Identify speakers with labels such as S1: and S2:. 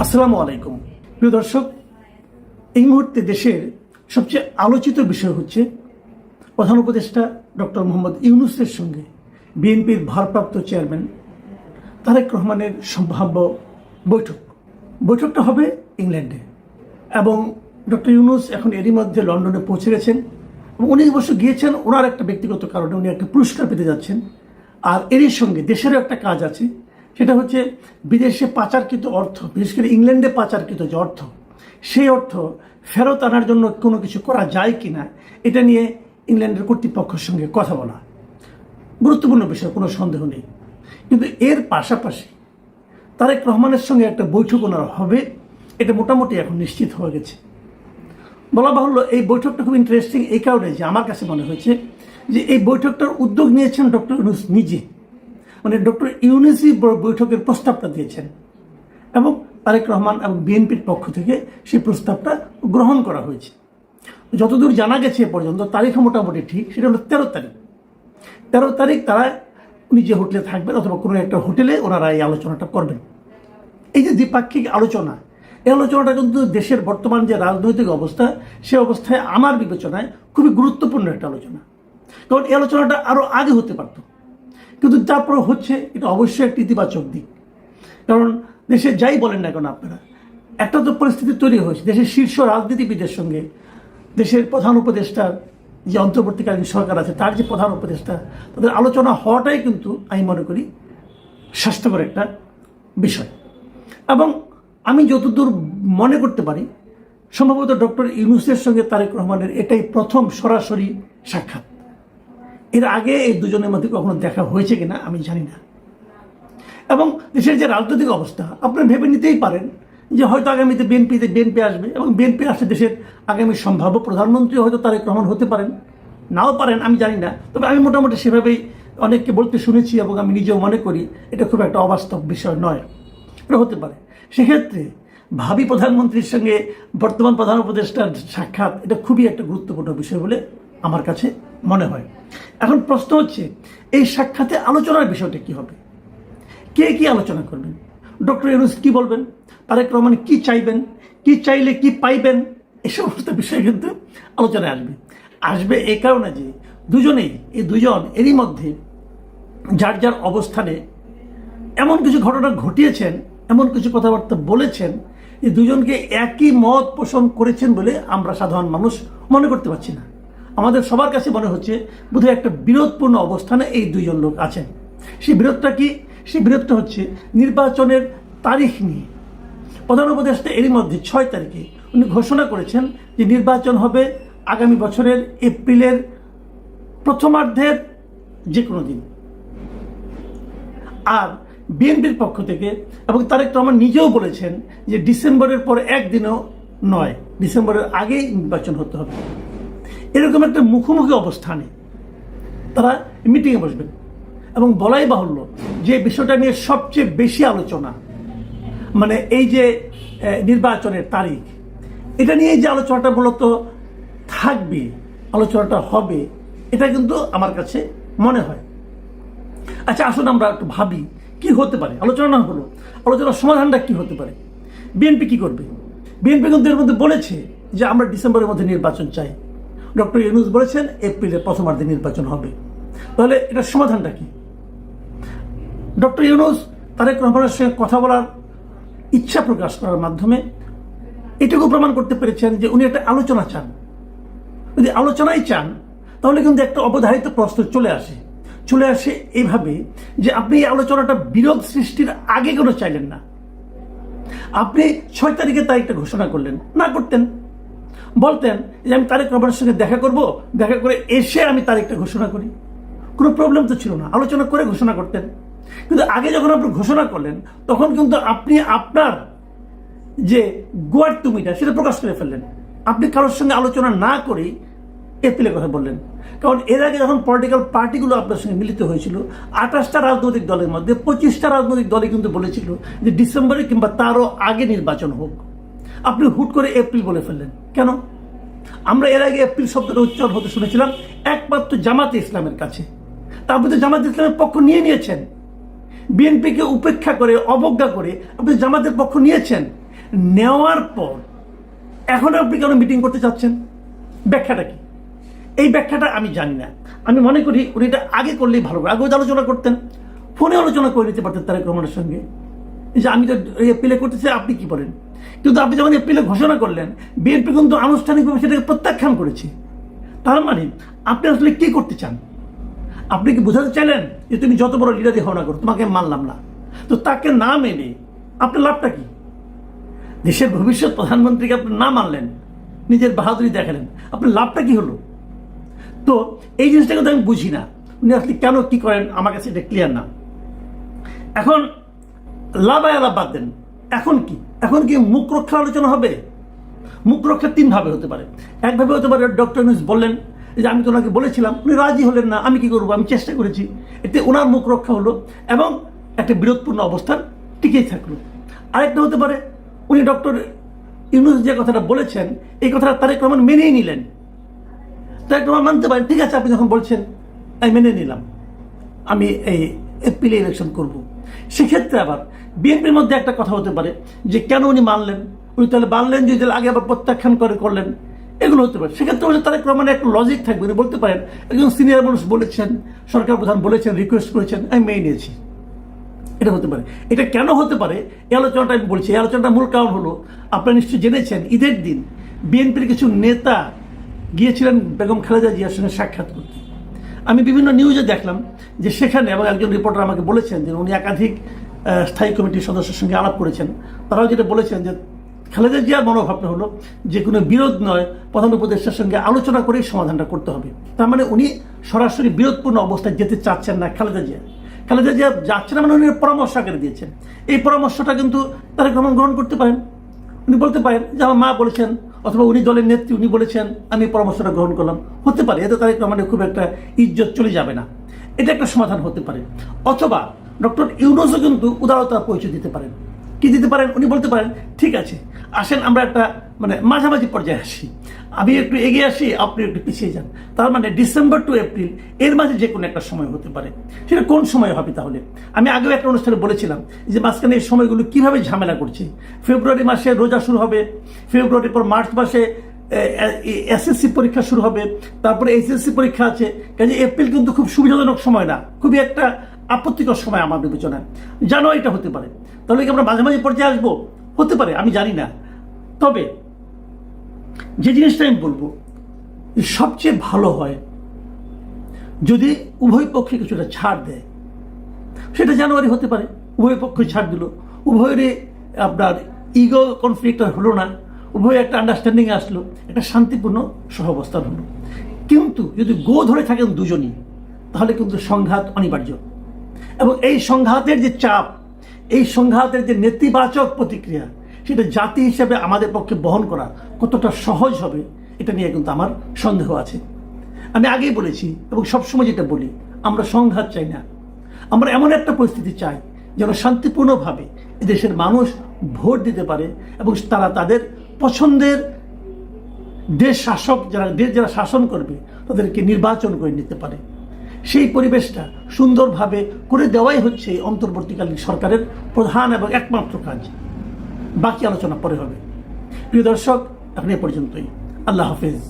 S1: আসসালামু আলাইকুম প্রিয় দর্শক, এই মুহূর্তে দেশের সবচেয়ে আলোচিত বিষয় হচ্ছে প্রধান উপদেষ্টা ডক্টর মোহাম্মদ ইউনূসের সঙ্গে বিএনপির ভারপ্রাপ্ত চেয়ারম্যান তারেক রহমানের সম্ভাব্য বৈঠকটা হবে ইংল্যান্ডে। এবং ডক্টর ইউনূস এখন এরই মধ্যে লন্ডনে পৌঁছে গেছেন এবং উনি অবশ্য গিয়েছেন ওনার একটা ব্যক্তিগত কারণে, উনি একটা পুরস্কার পেতে যাচ্ছেন। আর এরই সঙ্গে দেশেরও একটা কাজ আছে, সেটা হচ্ছে বিদেশে পাচারকৃত অর্থ, বিশেষ করে ইংল্যান্ডে পাচারকৃত যে অর্থ, সেই অর্থ ফেরত আনার জন্য কোনো কিছু করা যায় কি না, এটা নিয়ে ইংল্যান্ডের কর্তৃপক্ষের সঙ্গে কথা বলা গুরুত্বপূর্ণ বিষয়, কোনো সন্দেহ নেই। কিন্তু এর পাশাপাশি তারেক রহমানের সঙ্গে একটা বৈঠক ওনার হবে, এটা মোটামুটি এখন নিশ্চিত হয়ে গেছে। বলা বাহুল্য, এই বৈঠকটা খুব ইন্টারেস্টিং এই কারণে যে আমার কাছে মনে হয়েছে যে এই বৈঠকটার উদ্যোগ নিয়েছেন ডক্টর ইউনূস নিজে, মানে ডক্টর ইউনূসই বৈঠকের প্রস্তাবটা দিয়েছেন এবং তারেক রহমান এবং বিএনপির পক্ষ থেকে সেই প্রস্তাবটা গ্রহণ করা হয়েছে। যতদূর জানা গেছে এ পর্যন্ত তারিখ মোটামুটি ঠিক, সেটা হলো 13 তারিখ তারা উনি যে হোটেলে থাকবেন অথবা কোনো একটা হোটেলে ওনারা এই আলোচনাটা করবেন। এই যে দ্বিপাক্ষিক আলোচনা, এই আলোচনাটা কিন্তু দেশের বর্তমান যে রাজনৈতিক অবস্থা, সে অবস্থায় আমার বিবেচনায় খুবই গুরুত্বপূর্ণ একটা আলোচনা। কারণ এই আলোচনাটা আরও আগে হতে পারত, কিন্তু তারপর হচ্ছে, এটা অবশ্যই একটা ইতিবাচক দিক। কারণ দেশে যাই বলেন না কেন আপনারা, একটা তো পরিস্থিতি তৈরি হয়েছে, দেশের শীর্ষ রাজনীতিবিদের সঙ্গে দেশের প্রধান উপদেষ্টার যে অন্তর্বর্তীকালীন সরকার আছে তার যে প্রধান উপদেষ্টা, তাদের আলোচনা হওয়াটাই কিন্তু আমি মনে করি স্বাস্থ্যকর একটা বিষয়। এবং আমি যতদূর মনে করতে পারি, সম্ভবত ডক্টর ইউনূসের সঙ্গে তারেক রহমানের এটাই প্রথম সরাসরি সাক্ষাৎ। এর আগে এই দুজনের মধ্যে কখনো দেখা হয়েছে কিনা আমি জানি না। এবং দেশের যে রাজনৈতিক অবস্থা, আপনারা ভেবে নিতেই পারেন যে হয়তো আগামীতে বিএনপি আসবে এবং বিএনপি আসলে দেশের আগামী সম্ভাব্য প্রধানমন্ত্রী হয়তো তারেক রহমান হতে পারেন, নাও পারেন, আমি জানি না। তবে আমি মোটামুটি সেভাবেই অনেককে বলতে শুনেছি এবং আমি নিজেও মনে করি এটা খুব একটা অবাস্তব বিষয় নয়, এটা হতে পারে। সেক্ষেত্রে ভাবি প্রধানমন্ত্রীর সঙ্গে বর্তমান প্রধান উপদেষ্টার সাক্ষাৎ, এটা খুবই একটা গুরুত্বপূর্ণ বিষয় বলে আমার কাছে মনে হয়। এখন প্রশ্ন হচ্ছে, এই সাক্ষাতে আলোচনার বিষয়টা কি হবে, কে কি আলোচনা করবেন, ডক্টর ইউনূস কি বলবেন, তারেক রহমান কি চাইবেন, কি চাইলে কি পাইবেন, এই সমস্ত বিষয় কিন্তু আলোচনায় আসবে এই কারণে যে দুজন এরই মধ্যে যার যার অবস্থানে এমন কিছু ঘটনা ঘটিয়েছেন, এমন কিছু কথাবার্তা বলেছেন, এই দুজনকে একই মত পোষণ করেছেন বলে আমরা সাধারণ মানুষ মনে করতে পারছি না। আমাদের সবার কাছে মনে হচ্ছে বোধহয় একটা বিরোধপূর্ণ অবস্থানে এই দুইজন লোক আছেন। সেই বিরোধটা কি? সেই বিরোধটা হচ্ছে নির্বাচনের তারিখ নিয়ে। প্রধান উপদেষ্টা এরই মধ্যে 6 তারিখে উনি ঘোষণা করেছেন যে নির্বাচন হবে আগামী বছরের এপ্রিলের প্রথমার্ধের যে কোনো দিন। আর বিএনপির পক্ষ থেকে এবং তারেক রহমান নিজেও বলেছেন যে ডিসেম্বরের পর একদিনও নয়, ডিসেম্বরের আগেই নির্বাচন হতে হবে। এরকম একটা মুখোমুখি অবস্থানে তারা মিটিংয়ে বসবেন। এবং বলাই বাহুল্য যে বিষয়টা নিয়ে সবচেয়ে বেশি আলোচনা, মানে এই যে নির্বাচনের তারিখ, এটা নিয়ে যে আলোচনাটা মূলত থাকবে, আলোচনাটা হবে, এটা কিন্তু আমার কাছে মনে হয়। আচ্ছা, আসুন আমরা একটু ভাবি কি হতে পারে। আলোচনা না হলো, আলোচনার সমাধানটা কি হতে পারে? বিএনপি কি করবে? বিএনপি কিন্তু এর মধ্যে বলেছে যে আমরা ডিসেম্বরের মধ্যে নির্বাচন চাই। ডক্টর ইউনূস বলেছেন এপ্রিলের প্রথমার্ধে নির্বাচন হবে। তাহলে এটার সমাধানটা কি? ডক্টর ইউনূস তারেক রহমানের সঙ্গে কথা বলার ইচ্ছা প্রকাশ করার মাধ্যমে এটুকু প্রমাণ করতে পেরেছেন যে উনি একটা আলোচনা চান। যদি আলোচনাই চান তাহলে কিন্তু একটা অবধারিত প্রশ্ন চলে আসে এইভাবে যে আপনি এই আলোচনাটা বিরোধ সৃষ্টির আগে কেন চাইলেন না? আপনি 6 তারিখে তারিখটা ঘোষণা করলেন, না করতেন, বলতেন যে আমি তারেক রহমানের সঙ্গে দেখা করব, দেখা করে এসে আমি তারিখটা ঘোষণা করি, কোনো প্রবলেম তো ছিল না, আলোচনা করে ঘোষণা করতেন। কিন্তু আগে যখন আপনি ঘোষণা করলেন তখন কিন্তু আপনি আপনার যে গোয়ার তুমিটা সেটা প্রকাশ করে ফেললেন। আপনি কারোর সঙ্গে আলোচনা না করেই এপ্রিলের কথা বললেন। কারণ এর আগে যখন পলিটিক্যাল পার্টিগুলো আপনার সঙ্গে মিলিত হয়েছিল, 28টা রাজনৈতিক দলের মধ্যে 25টা রাজনৈতিক দলে কিন্তু বলেছিল যে ডিসেম্বরে কিংবা তারও আগে নির্বাচন হোক। আপনি হুট করে এপ্রিল বলে ফেললেন কেন? আমরা এর আগে এপ্রিল শব্দটা উচ্চারণ হতে শুনেছিলাম একমাত্র জামাতে ইসলামের কাছে। তারপরে তো জামাতে ইসলামের পক্ষ নিয়েছেন, বিএনপিকে উপেক্ষা করে, অবজ্ঞা করে আপনি জামাতের পক্ষ নিয়েছেন। নেওয়ার পর এখন আপনি কেন মিটিং করতে চাচ্ছেন? ব্যাখ্যাটা কি? এই ব্যাখ্যাটা আমি জানি না। আমি মনে করি উনি এটা আগে করলেই ভালো, আগে আলোচনা করতেন, ফোনে আলোচনা করে নিতে পারতেন তারেক রহমানের সঙ্গে, যে আমি তো এপ্রিলে করতেছি, আপনি কি বলেন। কিন্তু আপনি যখন এপ্রিলে ঘোষণা করলেন, বিএনপি কিন্তু আনুষ্ঠানিকভাবে সেটাকে প্রত্যাখ্যান করেছে। তার মানে আপনি আসলে কি করতে চান? আপনি কি বোঝাতে চাইলেন যে তুমি যত বড় লিডারই হও না করো, তোমাকে মানলাম না? তো তাকে না মেনে আপনার লাভটা কি? দেশের ভবিষ্যৎ প্রধানমন্ত্রীকে আপনি না মানলেন, নিজের বাহাদুরি দেখালেন, আপনার লাভটা কি হলো? তো এই জিনিসটা কিন্তু আমি বুঝি না, উনি আসলে কেন কি করেন, আমার কাছে এটা ক্লিয়ার না। এখন লাভ আলাপ বাদ দেন, এখন কি? এখন কি মুখ রক্ষা আলোচনা হবে? মুখ রক্ষা তিনভাবে হতে পারে। একভাবে হতে পারে ডক্টর ইউনূস বললেন যে আমি তো ওনাকে বলেছিলাম, উনি রাজি হলেন না, আমি কি করবো, আমি চেষ্টা করেছি, এতে ওনার মুখ রক্ষা হলো এবং একটা বিরোধপূর্ণ অবস্থান টিকেই থাকলো। আরেকটা হতে পারে উনি ডক্টর ইউনূস যে কথাটা বলেছেন, এই কথাটা তারেক রহমান মেনেই নিলেন। তারেক রহমান মানতে পারেন, ঠিক আছে আপনি যখন বলছেন আমি মেনে নিলাম, আমি এই এপ্রিলে ইলেকশন করব। সেক্ষেত্রে আবার বিএনপির মধ্যে একটা কথা হতে পারে যে কেন উনি মানলেন, উনি তাহলে মানলেন যে আগে আবার প্রত্যাখ্যান করলেন, এগুলো হতে পারে। সেক্ষেত্রে হচ্ছে তারেক রহমানের একটা লজিক থাকবে, উনি বলতে পারেন একজন সিনিয়র মানুষ বলেছেন, সরকার প্রধান বলেছেন, রিকোয়েস্ট করেছেন, আমি মেনে নিয়েছি। এটা হতে পারে। এটা কেন হতে পারে এই আলোচনাটা আমি বলছি। এই আলোচনাটার মূল কারণ হলো, আপনারা নিশ্চয়ই জেনেছেন ঈদের দিন বিএনপির কিছু নেতা গিয়েছিলেন বেগম খালেদা জিয়ার সঙ্গে সাক্ষাৎ করতে। আমি বিভিন্ন নিউজে দেখলাম যে সেখানে, এবং একজন রিপোর্টার আমাকে বলেছেন যে উনি একাধিক স্থায়ী কমিটির সদস্যের সঙ্গে আলাপ করেছেন, তারাও যেটা বলেছেন যে খালেদা জিয়ার মনোভাবটা হলো যে কোনো বিরোধ নয়, প্রধান উপদেষ্টার সঙ্গে আলোচনা করেই সমাধানটা করতে হবে। তার মানে উনি সরাসরি বিরোধপূর্ণ অবস্থায় যেতে চাচ্ছেন না খালেদা জিয়া। খালেদা জিয়া যাচ্ছেন না মানে উনি পরামর্শ আকারে দিয়েছেন। এই পরামর্শটা কিন্তু তারেক রহমান গ্রহণ করতে পারেন। উনি বলতে পারেন যে আমার মা বলেছেন, অথবা উনি দলের নেত্রী, উনি বলেছেন, আমি পরামর্শটা গ্রহণ করলাম। হতে পারে এতে তারেক রহমানের খুব একটা ইজ্জত চলে যাবে না, এটা একটা সমাধান হতে পারে। অথবা ডক্টর ইউনূসও কিন্তু উদারতার পরিচয় দিতে পারেন। কি দিতে পারেন? উনি বলতে পারেন ঠিক আছে আসেন আমরা একটা মাঝামাঝি পর্যায়ে আসি, আমি একটু এগিয়ে আসি, আপনি একটু পিছিয়ে যান। তার মানে ডিসেম্বর টু এপ্রিল এর মাঝে যে কোনো একটা সময় হতে পারে। সেটা কোন সময় হবে তাহলে? আমি আগেও একটা অনুষ্ঠানে বলেছিলাম যে মাঝখানে এই সময়গুলো কিভাবে ঝামেলা করছে। ফেব্রুয়ারি মাসে রোজা শুরু হবে, ফেব্রুয়ারির পর মার্চ মাসে এসএসসি পরীক্ষা শুরু হবে, তারপরে এইচএসসি পরীক্ষা আছে। কাজে এপ্রিল কিন্তু খুব সুবিধাজনক সময় না, খুবই একটা আপত্তিকর সময় আমার বিবেচনায়। জানুয়ারিটা হতে পারে। তাহলে কি আমরা মাঝামাঝি পর্যায়ে আসবো? হতে পারে, আমি জানি না। তবে যে জিনিসটা আমি বলবো, সবচেয়ে ভালো হয় যদি উভয় পক্ষে কিছুটা ছাড় দেয়। সেটা জানুয়ারি হতে পারে, উভয় পক্ষ ছাড় দিল, উভয়েরই আপনার ইগো কনফ্লিক্ট হলো না, উভয় একটা আন্ডারস্ট্যান্ডিং আসলো, একটা শান্তিপূর্ণ সহাবস্থান হলো। কিন্তু যদি গো ধরে থাকেন দুজনই, তাহলে কিন্তু সংঘাত অনিবার্য। এবং এই সংঘাতের যে চাপ, এই সংঘাতের যে নেতিবাচক প্রতিক্রিয়া, সেটা জাতি হিসেবে আমাদের পক্ষে বহন করা কতটা সহজ হবে, এটা নিয়ে কিন্তু আমার সন্দেহ আছে। আমি আগেই বলেছি এবং সবসময় যেটা বলি, আমরা সংঘাত চাই না। আমরা এমন একটা পরিস্থিতি চাই যেন শান্তিপূর্ণভাবে এদেশের মানুষ ভোট দিতে পারে এবং তারা তাদের পছন্দের দেশ শাসক, যারা শাসন করবে তাদেরকে নির্বাচন করে নিতে পারে। সেই পরিবেশটা সুন্দরভাবে করে দেওয়াই হচ্ছে অন্তর্বর্তীকালীন সরকারের প্রধান এবং একমাত্র কাজ। বাকি আলোচনা পরে হবে। প্রিয় দর্শক, এখন এ পর্যন্তই। আল্লাহ হাফেজ।